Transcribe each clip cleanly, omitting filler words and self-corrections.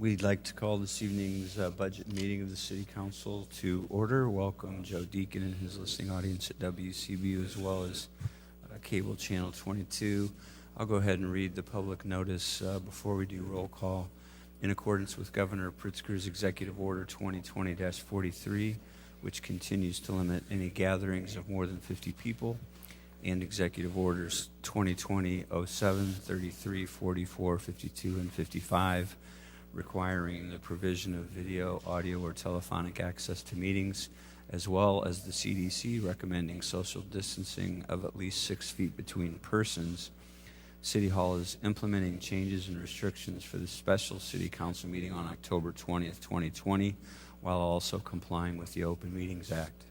We'd like to call this evening's budget meeting of the City Council to order. Welcome Joe Deacon and his listening audience at WCBU as well as Cable Channel 22. I'll go ahead and read the public notice before we do roll call. In accordance with Governor Pritzker's Executive Order 2020-43, which continues to limit any gatherings of more than 50 people, and Executive Orders 2020-07, 33, 44, 52, and 55, requiring the provision of video, audio, or telephonic access to meetings, as well as the CDC recommending social distancing of at least 6 feet between persons. City Hall is implementing changes and restrictions for the special City Council meeting on October 20th, 2020, while also complying with the Open Meetings Act.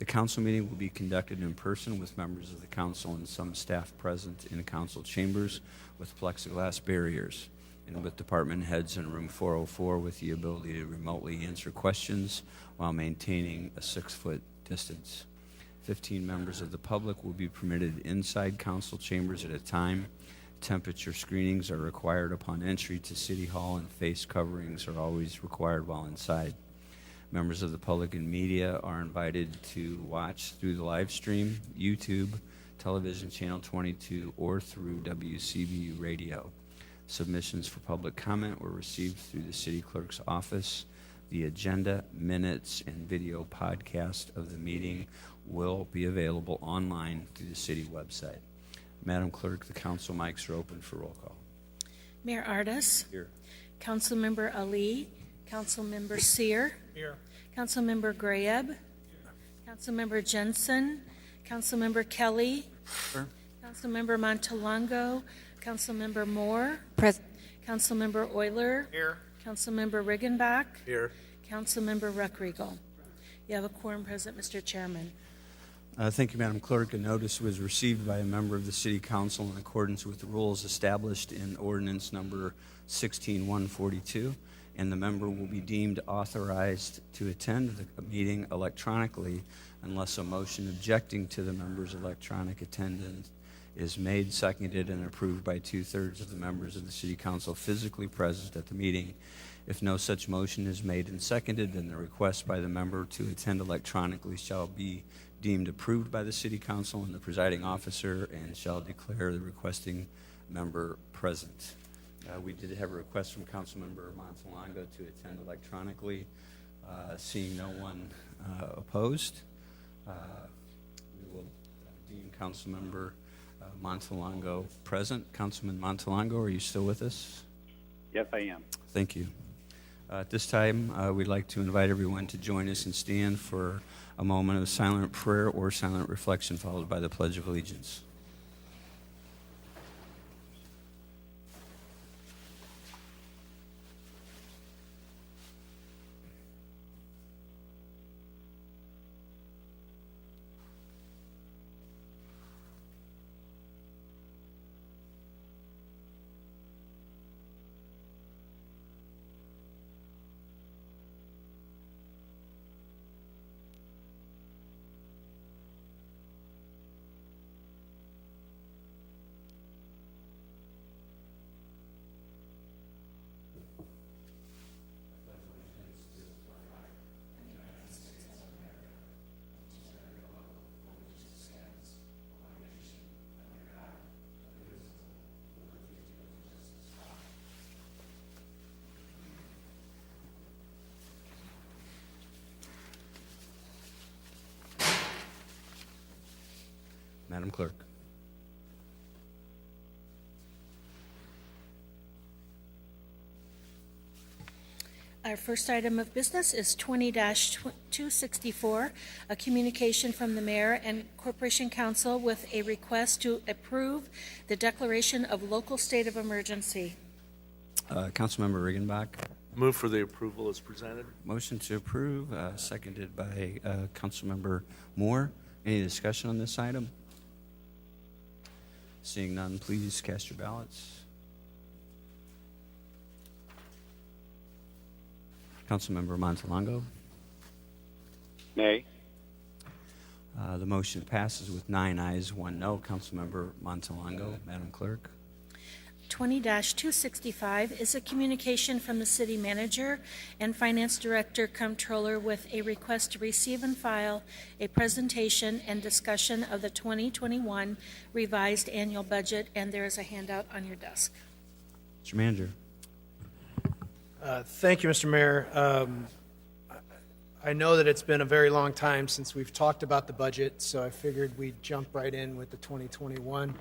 The council meeting will be conducted in person with members of the council and some staff present in council chambers with plexiglass barriers, and with department heads in room 404 with the ability to remotely answer questions while maintaining a 6-foot distance. 15 members of the public will be permitted inside council chambers at a time. Temperature screenings are required upon entry to City Hall, and face coverings are always required while inside. Members of the public and media are invited to watch through the live stream, YouTube, television channel 22, or through WCBU radio. Submissions for public comment were received through the city clerk's office. The agenda, minutes, and video podcast of the meeting will be available online through the city website. Madam Clerk, the council mics are open for roll call. Mayor Ardis. Here. Councilmember Ali. Councilmember Sear. Here. Councilmember Grayeb. Here. Councilmember Jensen. Councilmember Kelly. Here. Councilmember Montalongo. Councilmember Moore. Present. Councilmember Euler. Here. Councilmember Riggenbach. Here. Councilmember Ruckriegel. You have a quorum present, Mr. Chairman. Thank you, Madam Clerk. A notice was received by a member of the City Council in accordance with the rules established in Ordinance Number 16142, and the member will be deemed authorized to attend the meeting electronically unless a motion objecting to the member's electronic attendance is made, seconded, and approved by 2/3 of the members of the City Council physically present at the meeting. If no such motion is made and seconded, then the request by the member to attend electronically shall be deemed approved by the City Council and the presiding officer, and shall declare the requesting member present. We did have a request from Councilmember Montalongo to attend electronically. Seeing no one opposed, we will deem Councilmember Montalongo present. Councilman Montalongo, are you still with us? Yes, I am. Thank you. At this time, we'd like to invite everyone to join us and stand for a moment of silent prayer or silent reflection, followed by the Pledge of Allegiance. Madam Clerk. Our first item of business is 20-264, a communication from the Mayor and Corporation Council with a request to approve the declaration of local state of emergency. Councilmember Riggenbach. Move for the approval as presented. Motion to approve, seconded by Councilmember Moore. Any discussion on this item? Seeing none, please cast your ballots. Councilmember Montalongo. Nay. The motion passes with 9 ayes, 1 no. Councilmember Montalongo, Madam Clerk. 20-265 is a communication from the city manager and finance director comptroller with a request to receive and file a presentation and discussion of the 2021 revised annual budget, and there is a handout on your desk. Mr. Manager. Thank you, Mr. Mayor. I know that it's been a very long time since we've talked about the budget, so I figured we'd jump right in with the 2021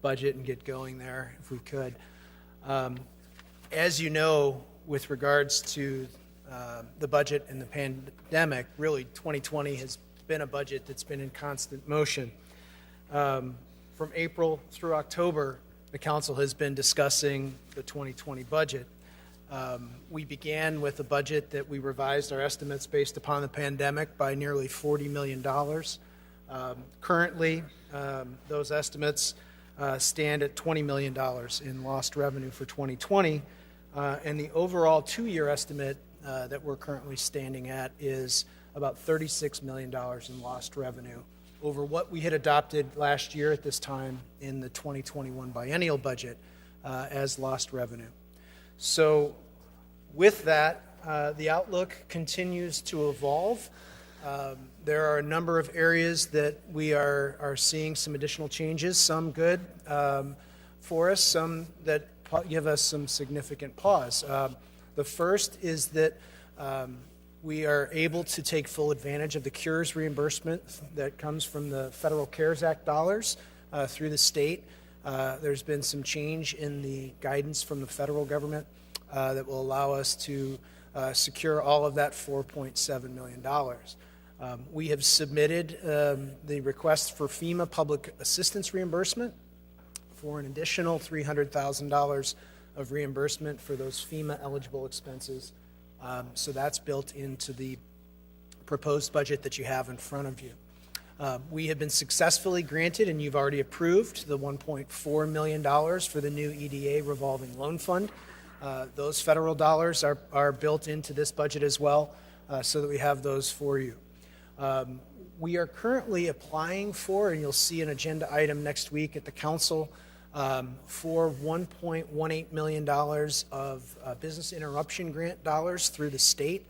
budget and get going there if we could. As you know, with regards to the budget and the pandemic, really 2020 has been a budget that's been in constant motion. From April through October, the council has been discussing the 2020 budget. We began with a budget that we revised our estimates based upon the pandemic by nearly $40 million. Currently, those estimates stand at $20 million in lost revenue for 2020, and the overall two-year estimate that we're currently standing at is about $36 million in lost revenue over what we had adopted last year at this time in the 2021 biennial budget as lost revenue. So with that, the outlook continues to evolve. There are a number of areas that we are seeing some additional changes, some good for us, some that give us some significant pause. The first is that we are able to take full advantage of the CURES reimbursement that comes from the Federal CARES Act dollars through the state. There's been some change in the guidance from the federal government that will allow us to secure all of that $4.7 million. We have submitted the request for FEMA public assistance reimbursement for an additional $300,000 of reimbursement for those FEMA eligible expenses. So that's built into the proposed budget that you have in front of you. We have been successfully granted, and you've already approved, the $1.4 million for the new EDA revolving loan fund. Those federal dollars are built into this budget as well, so that we have those for you. We are currently applying for, and you'll see an agenda item next week at the council, for $1.18 million of business interruption grant dollars through the state.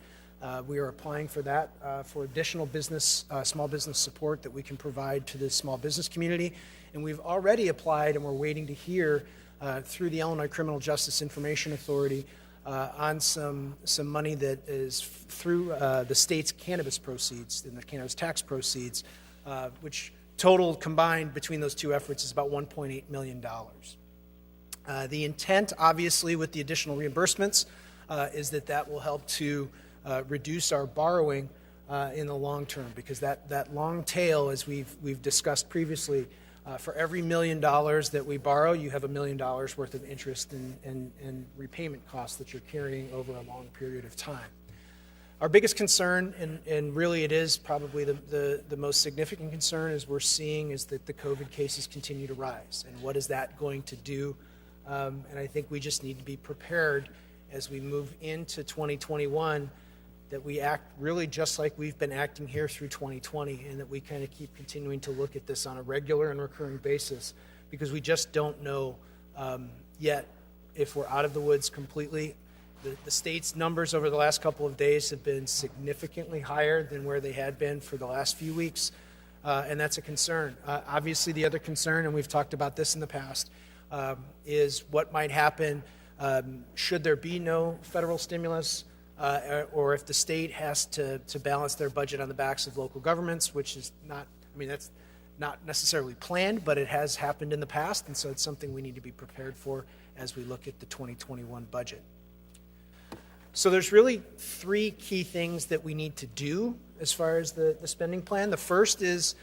We are applying for that for additional business, small business support that we can provide to the small business community. And we've already applied, and we're waiting to hear through the Illinois Criminal Justice Information Authority on some money that is through the state's cannabis proceeds and the cannabis tax proceeds, which total combined between those two efforts is about $1.8 million. The intent, obviously, with the additional reimbursements is that will help to reduce our borrowing in the long term, because that long tail, as we've discussed previously, for every $1 million that we borrow, you have $1 million worth of interest and repayment costs that you're carrying over a long period of time. Our biggest concern, and really it is probably the most significant concern, is that the COVID cases continue to rise. And what is that going to do? And I think we just need to be prepared as we move into 2021, that we act really just like we've been acting here through 2020, and that we kind of keep continuing to look at this on a regular and recurring basis, because we just don't know yet if we're out of the woods completely. The state's numbers over the last couple of days have been significantly higher than where they had been for the last few weeks, and that's a concern. Obviously, the other concern, and we've talked about this in the past, is what might happen should there be no federal stimulus, or if the state has to balance their budget on the backs of local governments, which is not, that's not necessarily planned, but it has happened in the past, and so it's something we need to be prepared for as we look at the 2021 budget. So there's really three key things that we need to do as far as the spending plan. The first is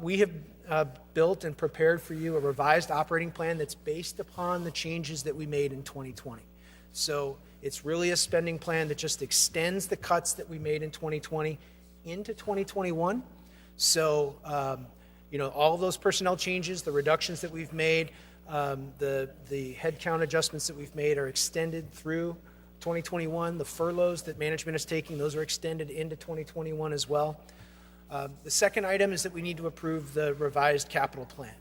we have built and prepared for you a revised operating plan that's based upon the changes that we made in 2020. So it's really a spending plan that just extends the cuts that we made in 2020 into 2021. So, all of those personnel changes, the reductions that we've made, the headcount adjustments that we've made are extended through 2021. The furloughs that management is taking, those are extended into 2021 as well. The second item is that we need to approve the revised capital plan.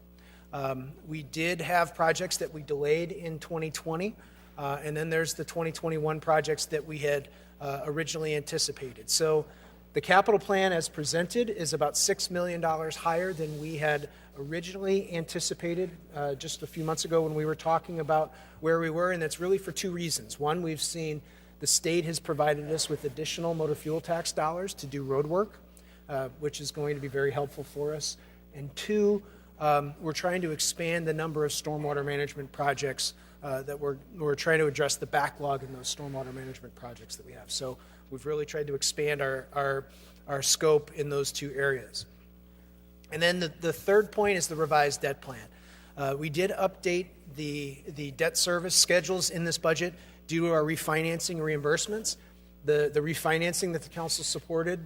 We did have projects that we delayed in 2020, and then there's the 2021 projects that we had originally anticipated. So the capital plan as presented is about $6 million higher than we had originally anticipated just a few months ago when we were talking about where we were, and that's really for two reasons. One, we've seen the state has provided us with additional motor fuel tax dollars to do road work, which is going to be very helpful for us. And two, we're trying to expand the number of stormwater management projects that we're trying to address the backlog in those stormwater management projects that we have. So we've really tried to expand our scope in those two areas. And then the third point is the revised debt plan. We did update the debt service schedules in this budget due to our refinancing reimbursements. The refinancing that the council supported,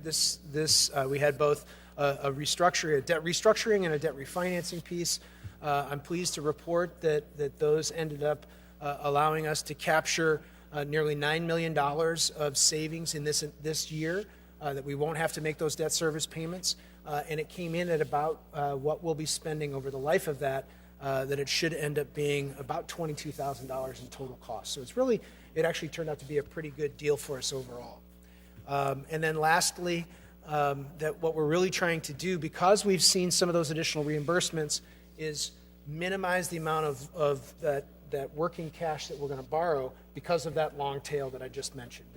we had both a debt restructuring and a debt refinancing piece. I'm pleased to report that those ended up allowing us to capture nearly $9 million of savings in this year, that we won't have to make those debt service payments. And it came in at about what we'll be spending over the life of that it should end up being about $22,000 in total cost. So it actually turned out to be a pretty good deal for us overall. And then lastly, that what we're really trying to do, because we've seen some of those additional reimbursements, is minimize the amount of that working cash that we're going to borrow because of that long tail that I just mentioned.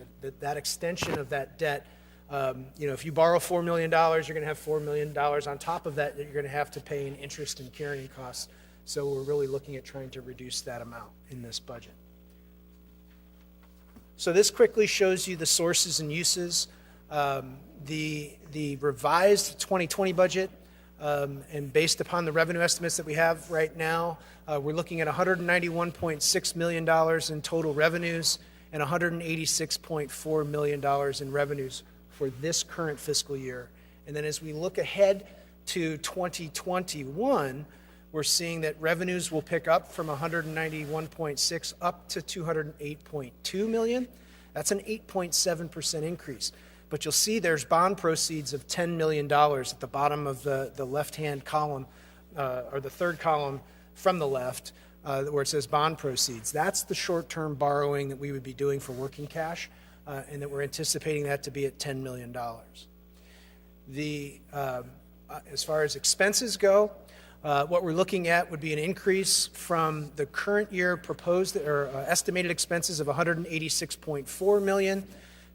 That extension of that debt, if you borrow $4 million, you're going to have $4 million on top of that you're going to have to pay in interest and carrying costs. So we're really looking at trying to reduce that amount in this budget. So this quickly shows you the sources and uses. The revised 2020 budget, and based upon the revenue estimates that we have right now, we're looking at $191.6 million in total revenues and $186.4 million in revenues for this current fiscal year. And then as we look ahead to 2021, we're seeing that revenues will pick up from 191.6 up to 208.2 million. That's an 8.7% increase. But you'll see there's bond proceeds of $10 million at the bottom of the left-hand column, or the third column from the left, where it says bond proceeds. That's the short-term borrowing that we would be doing for working cash, and that we're anticipating that to be at $10 million. As far as expenses go, what we're looking at would be an increase from the current year proposed or estimated expenses of $186.4 million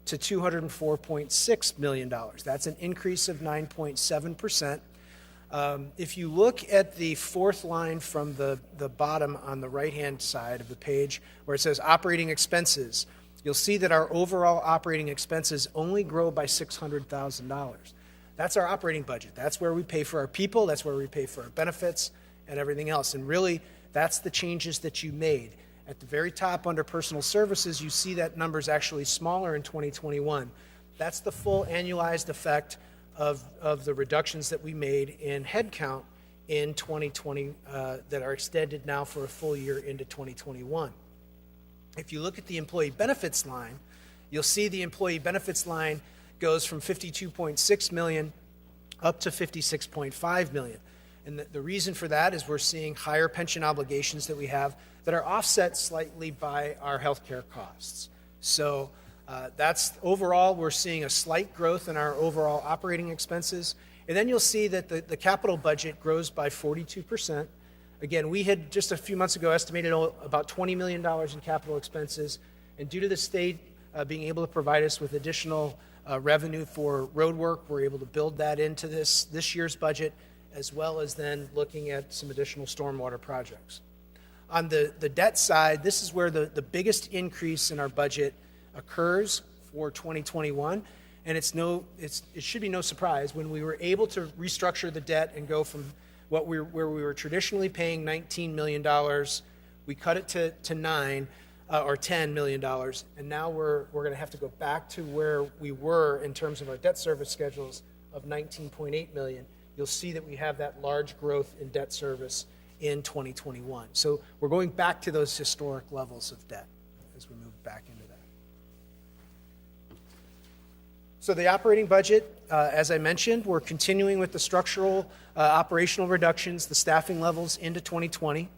to $204.6 million. That's an increase of 9.7%. If you look at the fourth line from the bottom on the right-hand side of the page where it says operating expenses, you'll see that our overall operating expenses only grow by $600,000. That's our operating budget. That's where we pay for our people. That's where we pay for our benefits and everything else. And really, that's the changes that you made. At the very top under personal services, you see that number is actually smaller in 2021. That's the full annualized effect of the reductions that we made in headcount in 2020 that are extended now for a full year into 2021. If you look at the employee benefits line, you'll see the employee benefits line goes from $52.6 million up to $56.5 million. And the reason for that is we're seeing higher pension obligations that we have that are offset slightly by our healthcare costs. So that's overall, we're seeing a slight growth in our overall operating expenses. And then you'll see that the capital budget grows by 42%. Again, we had just a few months ago estimated about $20 million in capital expenses. And due to the state being able to provide us with additional revenue for road work, we're able to build that into this year's budget, as well as then looking at some additional stormwater projects. On the debt side, this is where the biggest increase in our budget occurs for 2021, and it should be no surprise when we were able to restructure the debt and go from where we were traditionally paying $19 million, we cut it to $10 million, and now we're going to have to go back to where we were in terms of our debt service schedules of $19.8 million. You'll see that we have that large growth in debt service in 2021. So we're going back to those historic levels of debt as we move back into that. So the operating budget as I mentioned, we're continuing with the structural operational reductions, the staffing levels into 2020.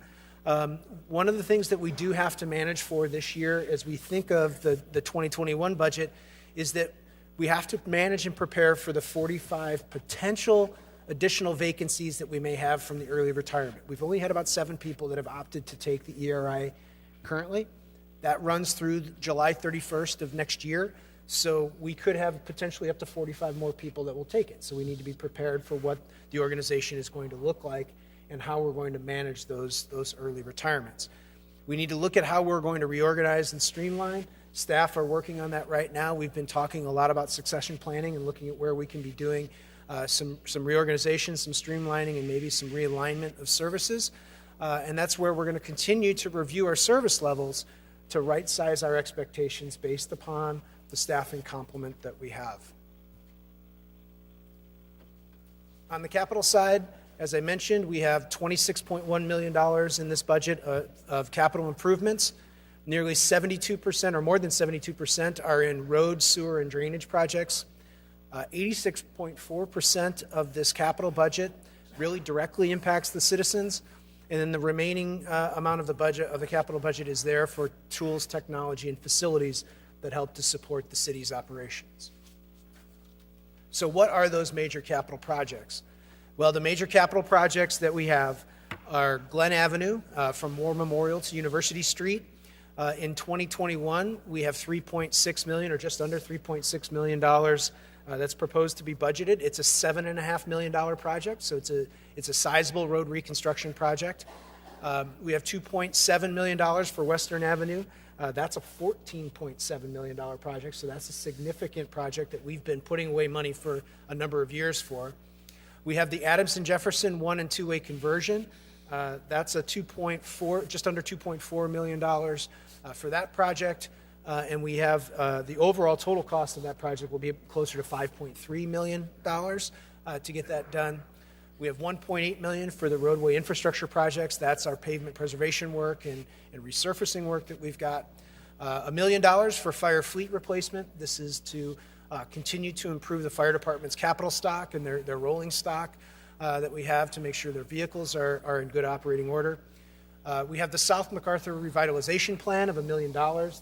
One of the things that we do have to manage for this year as we think of the 2021 budget is that we have to manage and prepare for the 45 potential additional vacancies that we may have from the early retirement. We've only had about 7 people that have opted to take the ERI currently. That runs through July 31st of next year, so we could have potentially up to 45 more people that will take it. So we need to be prepared for what the organization is going to look like and how we're going to manage those early retirements. We need to look at how we're going to reorganize and streamline. Staff are working on that right now. We've been talking a lot about succession planning and looking at where we can be doing some reorganization, some streamlining, and maybe some realignment of services. And that's where we're going to continue to review our service levels to right-size our expectations based upon the staffing complement that we have. On the capital side, as I mentioned, we have $26.1 million in this budget of capital improvements. Nearly 72%, or more than 72%, are in road, sewer, and drainage projects. 86.4% of this capital budget really directly impacts the citizens, and then the remaining amount of the budget, of the capital budget, is there for tools, technology, and facilities that help to support the city's operations. So what are those major capital projects? Well, the major capital projects that we have are Glen Avenue from War Memorial to University Street. In 2021, we have $3.6 million, or just under $3.6 million that's proposed to be budgeted. It's a $7.5 million project, so it's a sizable road reconstruction project. We have $2.7 million for Western Avenue. That's a $14.7 million project, so that's a significant project that we've been putting away money for a number of years for. We have the Adamson Jefferson 1- and 2-way conversion. That's a just under $2.4 million for that project. And we have the overall total cost of that project will be closer to $5.3 million to get that done. We have $1.8 million for the roadway infrastructure projects. That's our pavement preservation work and resurfacing work that we've got. $1 million for fire fleet replacement. This is to continue to improve the fire department's capital stock and their rolling stock that we have to make sure their vehicles are in good operating order. We have the South MacArthur Revitalization Plan of $1 million.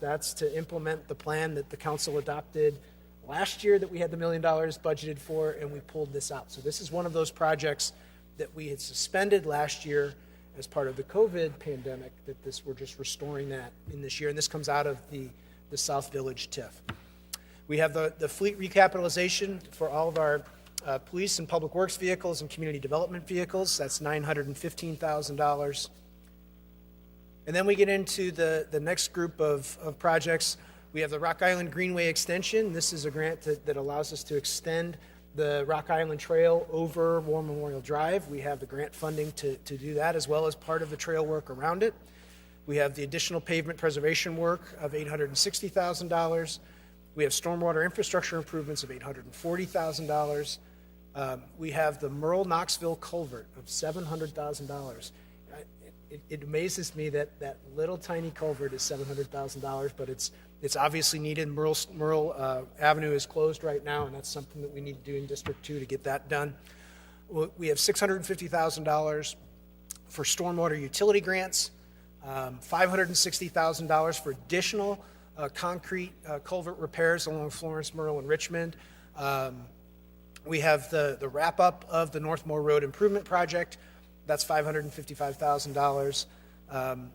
That's to implement the plan that the council adopted last year that we had the $1 million budgeted for, and we pulled this out. So this is one of those projects that we had suspended last year as part of the COVID pandemic, that we're just restoring that in this year, and this comes out of the South Village TIF. We have the fleet recapitalization for all of our police and public works vehicles and community development vehicles. That's $915,000. And then we get into the next group of projects. We have the Rock Island Greenway extension. This is a grant that allows us to extend the Rock Island Trail over War Memorial Drive. We have the grant funding to do that, as well as part of the trail work around it. We have the additional pavement preservation work of $860,000. We have stormwater infrastructure improvements of $840,000. We have the Merle-Knoxville culvert of $700,000. It amazes me that that little tiny culvert is $700,000, but it's obviously needed. Merle Avenue is closed right now, and that's something that we need to do in District 2 to get that done. We have $650,000 for stormwater utility grants, $560,000 for additional concrete culvert repairs along Florence, Merle, and Richmond. We have the wrap-up of the Northmore Road Improvement Project. That's $555,000.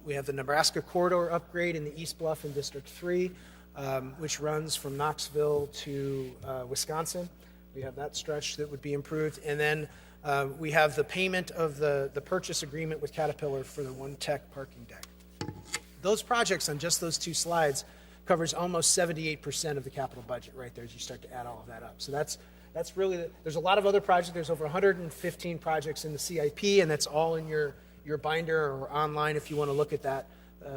We have the Nebraska Corridor upgrade in the East Bluff in District 3, which runs from Knoxville to Wisconsin. We have that stretch that would be improved. And then we have the payment of the purchase agreement with Caterpillar for the One Tech parking deck. Those projects on just those two slides covers almost 78% of the capital budget right there as you start to add all of that up. So that's really, there's a lot of other projects. There's over 115 projects in the CIP, and that's all in your binder or online if you want to look at that.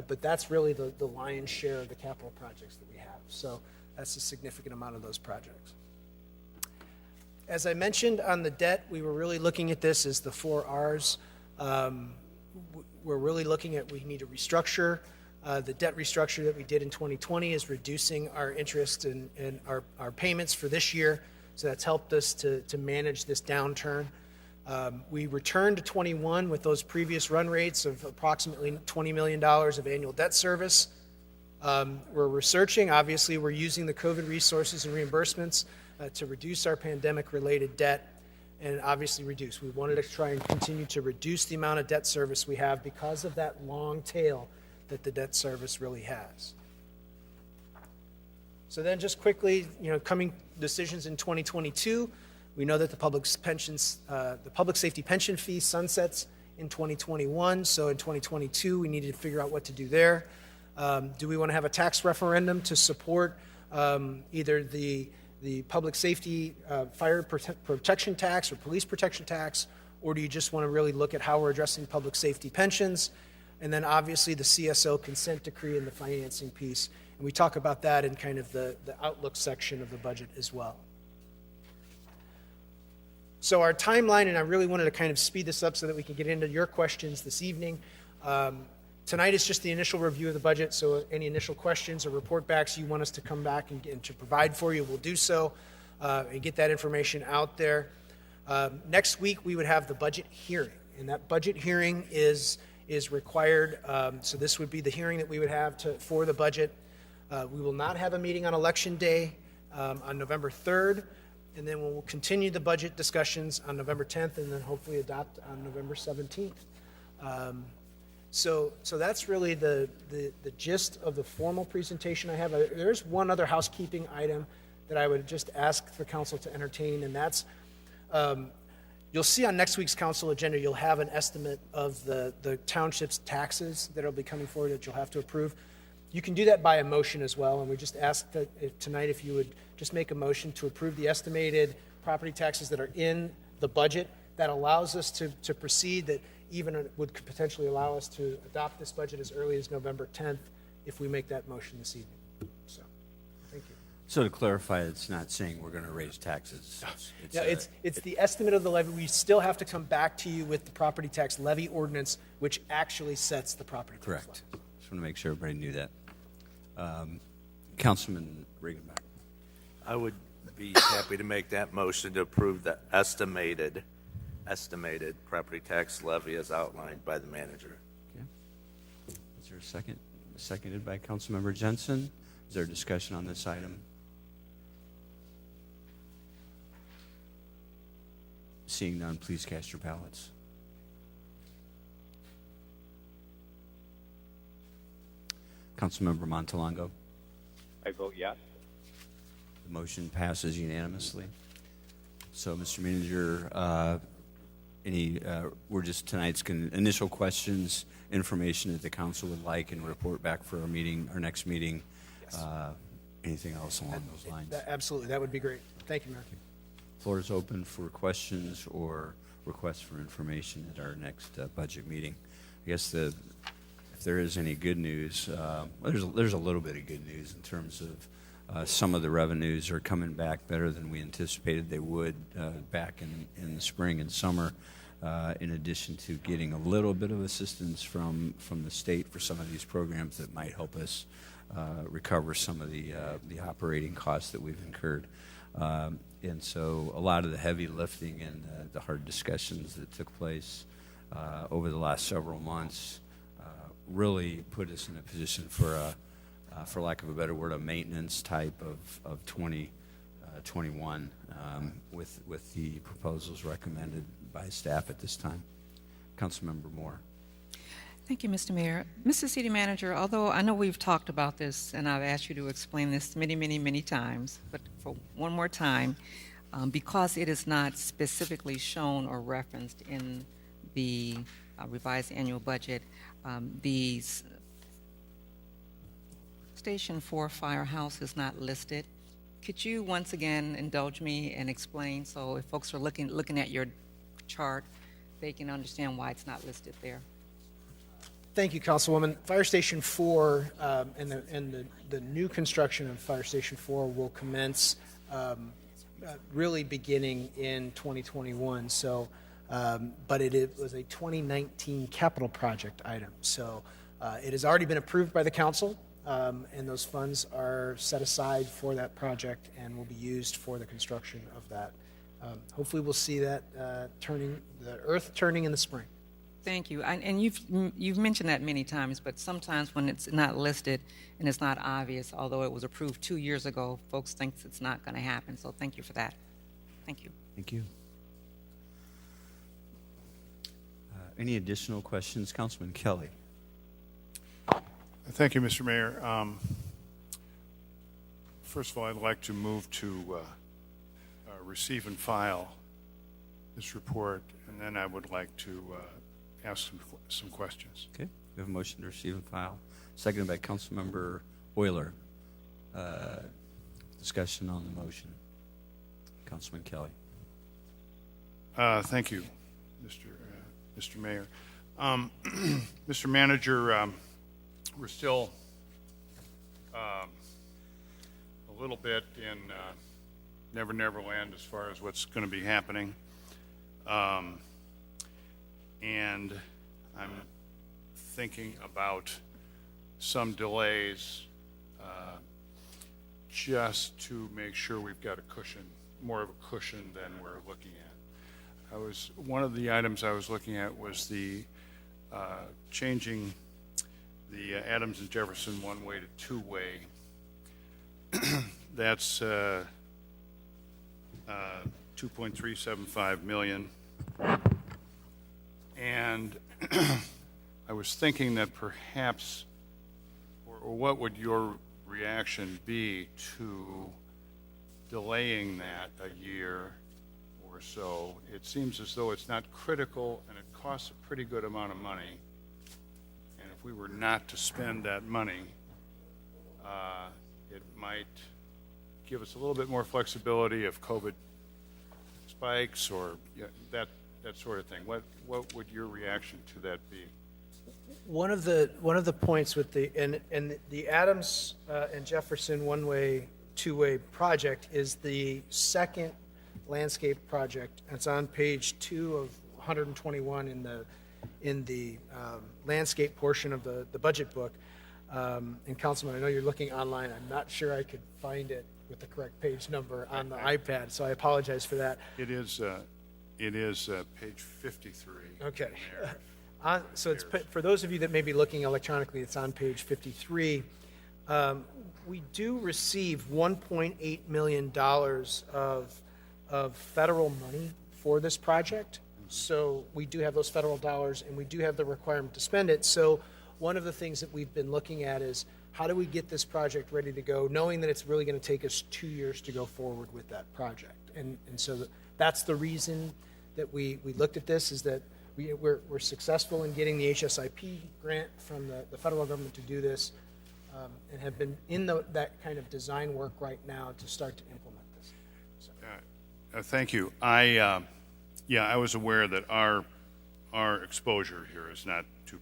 But that's really the lion's share of the capital projects that we have. So that's a significant amount of those projects. As I mentioned on the debt, we were really looking at this as the 4 R's. We're really looking at, we need to restructure. The debt restructure that we did in 2020 is reducing our interest and our payments for this year So that's helped us to manage this downturn. We returned to 21 with those previous run rates of approximately $20 million of annual debt service. We're researching. Obviously, we're using the COVID resources and reimbursements to reduce our pandemic-related debt and obviously reduce. We wanted to try and continue to reduce the amount of debt service we have because of that long tail that the debt service really has. So then just quickly, coming decisions in 2022, we know that the public safety pension fee sunsets in 2021. So in 2022, we needed to figure out what to do there. Do we want to have a tax referendum to support either the public safety fire protection tax or police protection tax, or do you just want to really look at how we're addressing public safety pensions? And then obviously the CSO consent decree and the financing piece. And we talk about that in kind of the outlook section of the budget as well. So our timeline, and I really wanted to kind of speed this up so that we can get into your questions this evening. Tonight is just the initial review of the budget, so any initial questions or report backs you want us to come back and to provide for you, we'll do so and get that information out there. Next week, we would have the budget hearing, and that budget hearing is required. So this would be the hearing that we would have for the budget. We will not have a meeting on Election Day on November 3rd, and then we'll continue the budget discussions on November 10th, and then hopefully adopt on November 17th. So that's really the gist of the formal presentation I have. There's one other housekeeping item that I would just ask the council to entertain, and that's you'll see on next week's council agenda, you'll have an estimate of the township's taxes that will be coming forward that you'll have to approve. You can do that by a motion as well, and we just ask that tonight if you would just make a motion to approve the estimated property taxes that are in the budget. That allows us to proceed, that even would potentially allow us to adopt this budget as early as November 10th if we make that motion this evening. So, thank you. So to clarify, it's not saying we're going to raise taxes. It's the estimate of the levy. We still have to come back to you with the property tax levy ordinance, which actually sets the property tax correct. levy. Just want to make sure everybody knew that. Councilman Regenbach. I would be happy to make that motion to approve the estimated property tax levy as outlined by the manager. Okay. Is there a second? Seconded by Councilmember Jensen. Is there a discussion on this item? Seeing none, please cast your ballots. Councilmember Montalongo. I vote yes. The motion passes unanimously. So, Mr. Manager, we're just tonight's initial questions, information that the council would like, and report back for our next meeting. Yes. Anything else along those lines? Absolutely, that would be great. Thank you, Mayor. Floor is open for questions or requests for information at our next budget meeting. I guess if there is any good news, there's a little bit of good news in terms of some of the revenues are coming back better than we anticipated they would back in the spring and summer, in addition to getting a little bit of assistance from the state for some of these programs that might help us recover some of the operating costs that we've incurred. And so a lot of the heavy lifting and the hard discussions that took place over the last several months really put us in a position for lack of a better word, a maintenance type of 2021 with the proposals recommended by staff at this time. Councilmember Moore. Thank you, Mr. Mayor. Mr. City Manager, although I know we've talked about this and I've asked you to explain this many times, but for one more time, because it is not specifically shown or referenced in the revised annual budget, the Station 4 firehouse is not listed. Could you once again indulge me and explain, so if folks are looking at your chart, they can understand why it's not listed there? Thank you, Councilwoman. Fire Station 4 and the new construction of Fire Station 4 will commence really beginning in 2021. So, but it was a 2019 capital project item. So it has already been approved by the council. and those funds are set aside for that project and will be used for the construction of that. Hopefully, we'll see that the earth turning in the spring. Thank you. And you've mentioned that many times, but sometimes when it's not listed and it's not obvious, although it was approved 2 years ago, folks think it's not going to happen. So thank you for that. Thank you. Thank you. Any additional questions? Councilman Kelly. Thank you, Mr. Mayor. First of all, I'd like to move to receive and file this report, and then I would like to ask some questions. Okay. We have a motion to receive and file, seconded by Councilmember Euler. Discussion on the motion. Councilman Kelly. Thank you, Mr. Mayor. Mr. Manager, we're still a little bit in Never Never Land as far as what's going to be happening. And I'm thinking about some delays just to make sure we've got a cushion, more of a cushion than we're looking at. One of the items I was looking at was the changing the Adams and Jefferson one-way to two-way. That's $2.375 million. And I was thinking that perhaps, or what would your reaction be to delaying that a year or so? It seems as though it's not critical and it costs a pretty good amount of money. And if we were not to spend that money, it might give us a little bit more flexibility if COVID spikes or that sort of thing. What would your reaction to that be? One of the points with the Adams and Jefferson one-way, two-way project is the second landscape project. It's on page 2 of 121 in the landscape portion of the budget book. And Councilman, I know you're looking online. I'm not sure I could find it with the correct page number on the iPad, so I apologize for that. It is page 53. Okay. So it's for those of you that may be looking electronically, it's on page 53. We do receive $1.8 million of federal money for this project. So we do have those federal dollars, and we do have the requirement to spend it. So one of the things that we've been looking at is how do we get this project ready to go, knowing that it's really going to take us 2 years to go forward with that project. And so that's the reason that we looked at this, is that we're successful in getting the HSIP grant from the federal government to do this, and have been in that kind of design work right now to start to implement this. So. Thank you. I was aware that our exposure here is not 2.3.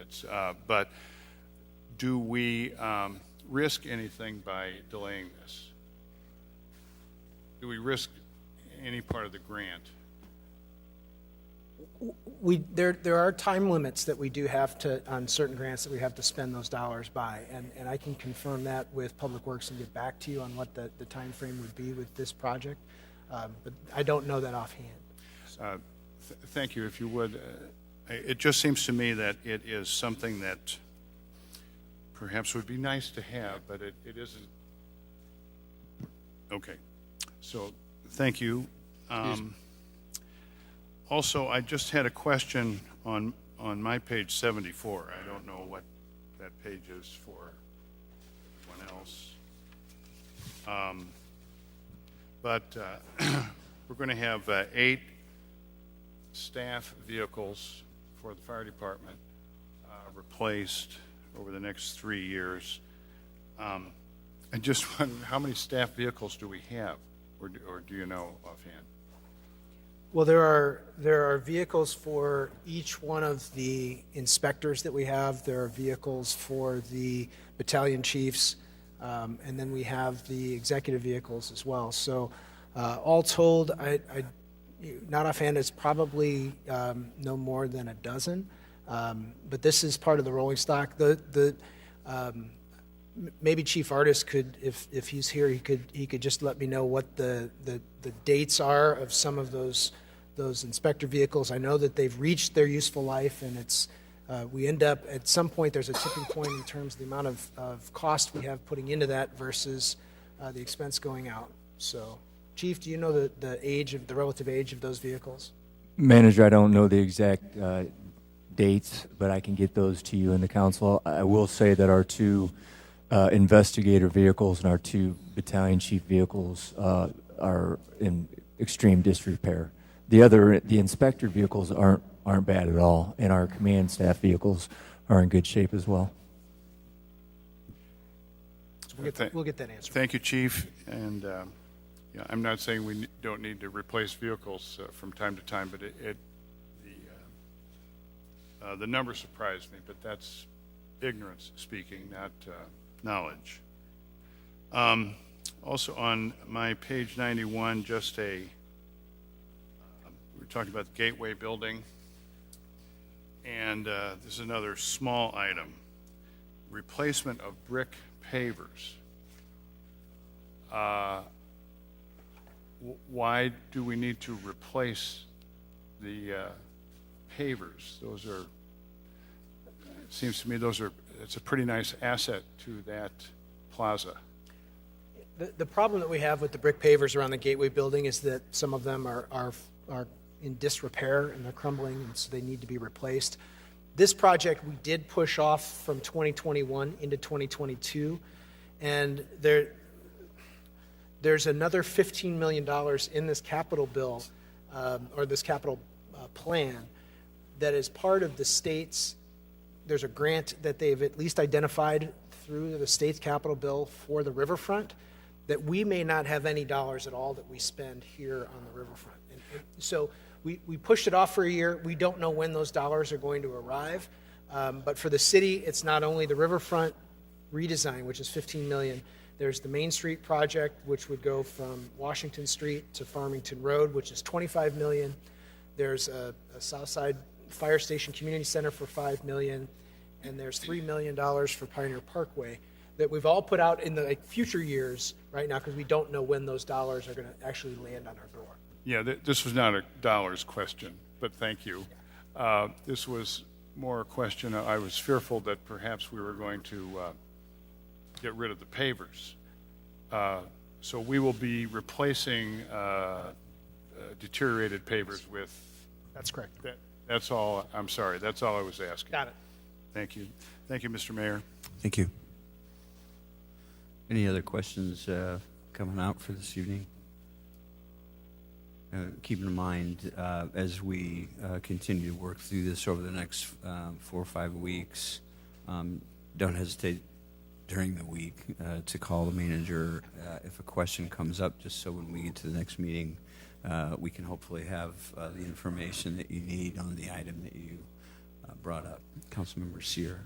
It's but do we risk anything by delaying this? Do we risk any part of the grant? There are time limits that we do have to, on certain grants, that we have to spend those dollars by, and I can confirm that with Public Works and get back to you on what the time frame would be with this project, but I don't know that offhand. So. Thank you. If you would, it just seems to me that it is something that perhaps would be nice to have, but it isn't. Okay, so thank you. Also, I just had a question on my page 74. I don't know what that page is for everyone else. But we're going to have 8 staff vehicles for the fire department replaced over the next 3 years. I just wonder, how many staff vehicles do we have, or do you know offhand? Well, there are vehicles for each one of the inspectors that we have. There are vehicles for the battalion chiefs, and then we have the executive vehicles as well. So all told, I not offhand, it's probably no more than a dozen. But this is part of the rolling stock. maybe Chief Artist could, if he's here, he could just let me know what the dates are of some of those inspector vehicles. I know that they've reached their useful life, and it's we end up at some point there's a tipping point in terms of the amount of cost we have putting into that versus the expense going out. So, Chief, do you know the relative age of those vehicles? Manager, I don't know the exact dates, but I can get those to you in the council. I will say that our two investigator vehicles and our two battalion chief vehicles are in extreme disrepair. The inspector vehicles aren't bad at all, and our command staff vehicles are in good shape as well. So we'll get that answer. Thank you, Chief. And yeah, I'm not saying we don't need to replace vehicles from time to time, but the number surprised me. But that's ignorance speaking, not knowledge. Also on my page 91, just we were talking about the Gateway building, and this is another small item: replacement of brick pavers. Why do we need to replace the pavers? Those are, it seems to me, it's a pretty nice asset to that plaza. The problem that we have with the brick pavers around the Gateway building is that some of them are in disrepair and they're crumbling, and so they need to be replaced. This project we did push off from 2021 into 2022, and there's another $15 million in this capital bill, or this capital plan, that is part of the state's. There's a grant that they've at least identified through the state's capital bill for the riverfront, that we may not have any dollars at all that we spend here on the riverfront. And so we pushed it off for a year. We don't know when those dollars are going to arrive. But for the city, it's not only the riverfront redesign, which is $15 million. There's the Main Street project, which would go from Washington Street to Farmington Road, which is $25 million. There's a Southside Fire Station Community Center for $5 million. And there's $3 million for Pioneer Parkway that we've all put out in the future years right now, because we don't know when those dollars are going to actually land on our door. Yeah, this was not a dollars question, but thank you. This was more a question. I was fearful that perhaps we were going to get rid of the pavers. So we will be replacing deteriorated pavers with... That's correct. That's all. I'm sorry. That's all I was asking. Got it. Thank you. Thank you, Mr. Mayor. Thank you. Any other questions coming out for this evening? Keep in mind, as we continue to work through this over the next 4 or 5 weeks, don't hesitate during the week to call the manager if a question comes up, just so when we get to the next meeting, we can hopefully have the information that you need on the item that you brought up. Councilmember Sear.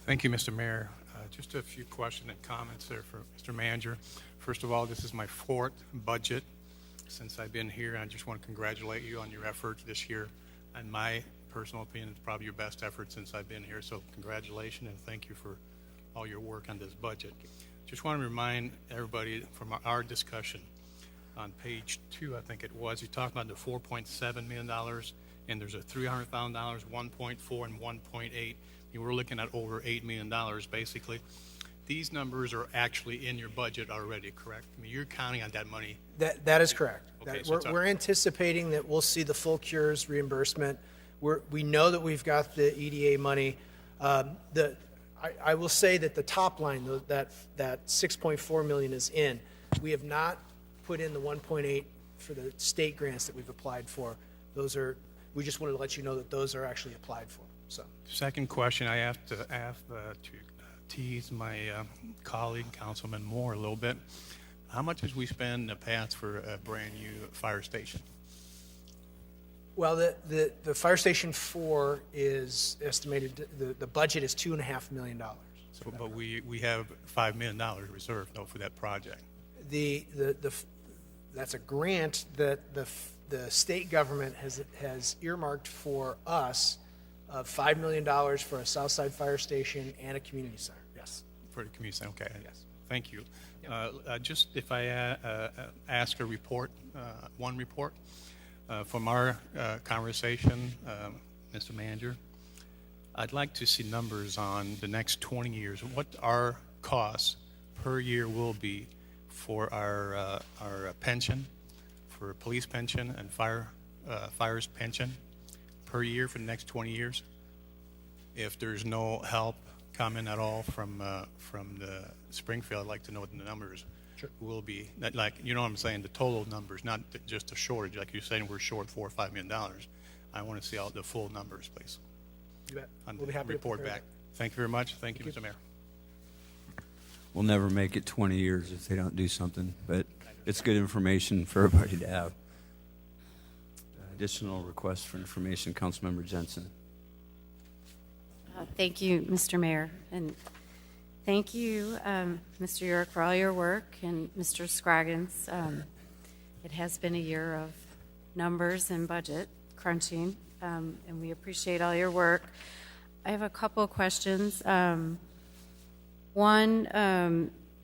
Thank you, Mr. Mayor. Just a few questions and comments there for Mr. Manager. First of all, this is my 4th budget since I've been here. I just want to congratulate you on your efforts this year. In my personal opinion, it's probably your best effort since I've been here. So congratulations, and thank you for all your work on this budget. Just want to remind everybody from our discussion on page 2, I think it was, you talked about the $4.7 million, and there's a $300,000, 1.4, and 1.8. You were looking at over $8 million, basically. These numbers are actually in your budget already, correct? I mean, you're counting on that money. That is correct. Okay, We're anticipating that we'll see the full cures reimbursement. We know that we've got the EDA money. I will say that the top line, that $6.4 million is in. We have not put in the 1.8 for the state grants that we've applied for. We just wanted to let you know that those are actually applied for. So, second question, I have to tease my colleague, Councilman Moore, a little bit. How much did we spend in the past for a brand new fire station? Well, the Fire Station 4 is estimated, the budget is $2.5 million. So, but we have $5 million reserved, though, for that project. That's a grant that the state government has earmarked for us of $5 million for a Southside Fire Station and a community center. Yes. For the community center, okay, yes. Thank you. Just if I ask a report, one report, from our conversation, Mr. Manager, I'd like to see numbers on the next 20 years. What our costs per year will be for our pension, for police pension and fire's pension per year for the next 20 years. If there's no help coming at all from the Springfield, I'd like to know what the numbers will be. That, like, you know what I'm saying, the total numbers, not just a shortage. Like you're saying, we're short $4 or $5 million. I want to see all the full numbers, please. You bet. On We'll be the happy to report prepare back. Thank you very much. Thank you, Mr. Mayor. We'll never make it 20 years if they don't do something, but it's good information for everybody to have. Additional requests for information, Councilmember Jensen. Thank you, Mr. Mayor, and thank you, Mr. York, for all your work, and Mr. Scroggins. It has been a year of numbers and budget crunching, and we appreciate all your work. I have a couple of questions. One,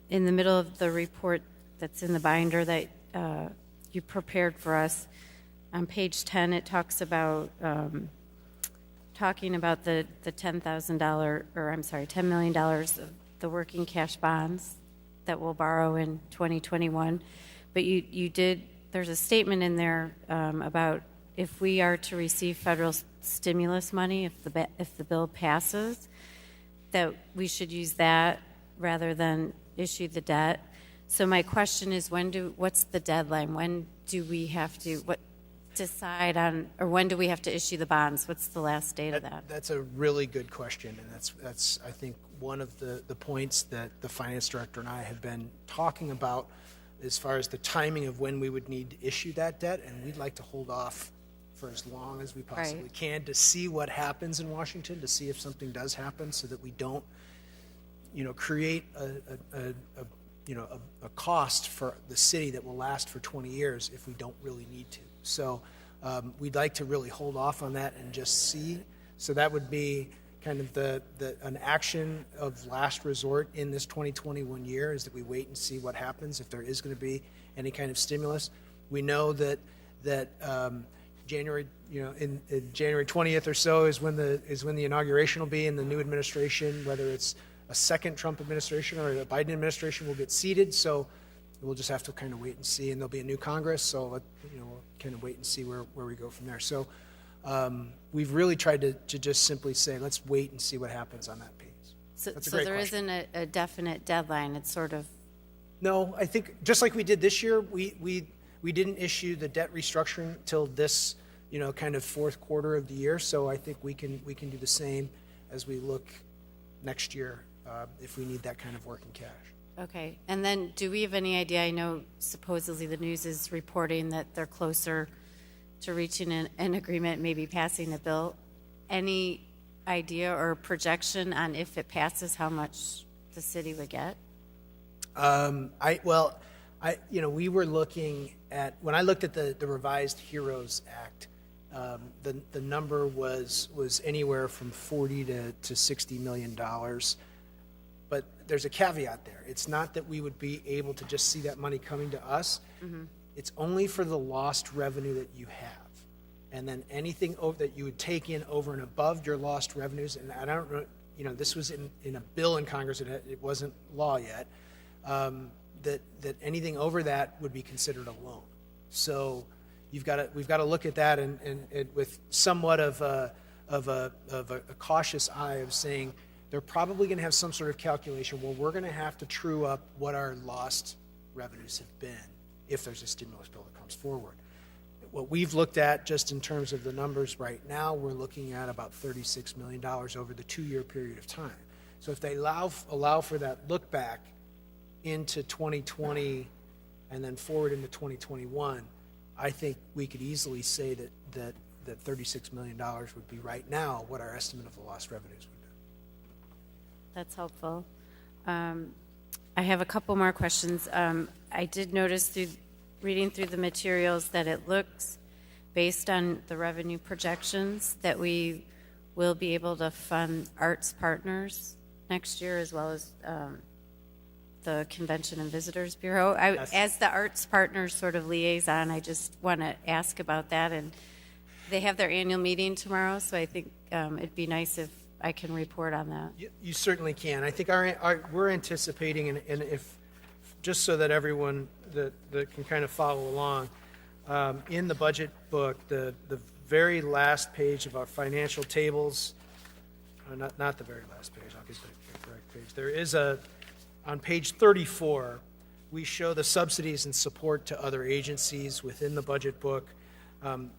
in the middle of the report that's in the binder that you prepared for us, on page 10, it talks about talking about the $10 million of the working cash bonds that we'll borrow in 2021. But you did, there's a statement in there about if we are to receive federal stimulus money, if the bill passes, that we should use that rather than issue the debt. So my question is, what's the deadline? When do we have to decide on, or when do we have to issue the bonds? What's the last date of that? That's a really good question, and that's I think one of the points that the finance director and I have been talking about as far as the timing of when we would need to issue that debt, and we'd like to hold off for as long as we possibly can to see what happens in Washington, to see if something does happen, so that we don't, create a cost for the city that will last for 20 years if we don't really need to. So we'd like to really hold off on that and just see. So that would be kind of an action of last resort in this 2021 year, is that we wait and see what happens if there is going to be any kind of stimulus. We know that January, in January 20th or so is when the inauguration will be, and the new administration, whether it's a second Trump administration or a Biden administration, will get seated. So we'll just have to kind of wait and see, and there'll be a new Congress. So we'll kind of wait and see where we go from there. So we've really tried to just simply say, let's wait and see what happens on that piece. So there isn't a definite deadline. It's sort of. No, I think just like we did this year, we didn't issue the debt restructuring till this, kind of fourth quarter of the year. So I think we can do the same as we look next year if we need that kind of working cash. Okay, and then do we have any idea? I know supposedly the news is reporting that they're closer to reaching an agreement, maybe passing a bill. Any idea or projection on if it passes, how much the city would get? We were looking at, when I looked at the revised HEROES Act, the number was anywhere from $40 to $60 million. But there's a caveat there. It's not that we would be able to just see that money coming to us. Mm-hmm. It's only for the lost revenue that you have. And then anything that you would take in over and above your lost revenues, and I don't know, this was in a bill in Congress, it wasn't law yet, that anything over that would be considered a loan. So we've got to look at that and with somewhat of a cautious eye of saying, they're probably going to have some sort of calculation. Well, we're going to have to true up what our lost revenues have been if there's a stimulus bill that comes forward. What we've looked at just in terms of the numbers right now, we're looking at about $36 million over the 2-year period of time. So if they allow for that look back into 2020 and then forward into 2021, I think we could easily say that $36 million would be right now what our estimate of the lost revenues would be. That's helpful. I have a couple more questions. I did notice reading through the materials that it looks, based on the revenue projections, that we will be able to fund arts partners next year, as well as the Convention and Visitors Bureau. Yes. As the arts partners sort of liaison, I just want to ask about that. And they have their annual meeting tomorrow, so I think it'd be nice if I can report on that. You certainly can. I think we're anticipating, and if, just so that everyone that can kind of follow along, in the budget book, the very last page of our financial tables, not the very last page, I'll get the correct page. There is on page 34, we show the subsidies and support to other agencies within the budget book.